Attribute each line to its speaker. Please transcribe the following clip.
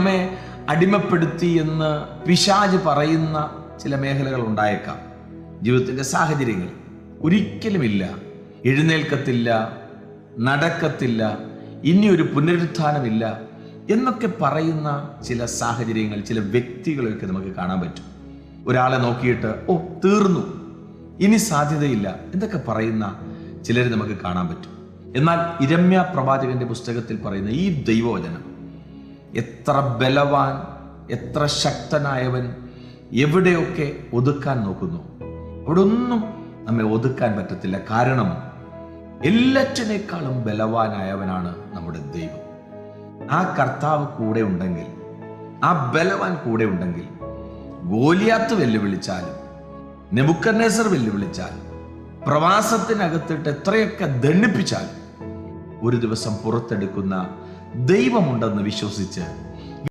Speaker 1: നമ്മെ അടിമപ്പെടുത്തി എന്ന് പിശാച് പറയുന്ന ചില മേഖലകൾ ഉണ്ടായേക്കാം. ജീവിതത്തിൻ്റെ സാഹചര്യങ്ങൾ ഒരിക്കലുമില്ല, എഴുന്നേൽക്കത്തില്ല, നടക്കത്തില്ല, ഇനിയൊരു പുനരുത്ഥാനമില്ല എന്നൊക്കെ പറയുന്ന ചില സാഹചര്യങ്ങൾ, ചില വ്യക്തികളെയൊക്കെ നമുക്ക് കാണാൻ പറ്റും. ഒരാളെ നോക്കിയിട്ട് തീർന്നു, ഇനി സാധ്യതയില്ല എന്നൊക്കെ പറയുന്ന ചിലരെ നമുക്ക് കാണാൻ പറ്റും. എന്നാൽ യിരെമ്യാ പ്രവാചകന്റെ പുസ്തകത്തിൽ പറയുന്ന ഈ ദൈവവചനം എത്ര ബലവാൻ, എത്ര ശക്തനായവൻ എവിടെയൊക്കെ ഒതുക്കാൻ നോക്കുന്നു, അവിടെ ഒന്നും നമ്മെ ഒതുക്കാൻ പറ്റത്തില്ല. കാരണം എല്ലാറ്റിനേക്കാളും ബലവാനായവനാണ് നമ്മുടെ ദൈവം. ആ കർത്താവ് കൂടെ ഉണ്ടെങ്കിൽ, ആ ബലവാൻ കൂടെ ഉണ്ടെങ്കിൽ, ഗോലിയാത്ത് വെല്ലുവിളിച്ചാലും നെബൂഖദ്നേസർ വെല്ലുവിളിച്ചാലും പ്രവാസത്തിനകത്തിട്ട് എത്രയൊക്കെ ദണ്ഡിപ്പിച്ചാലും ഒരു ദിവസം പുറത്തെടുക്കുന്ന ദൈവമുണ്ടെന്ന് വിശ്വസിച്ച്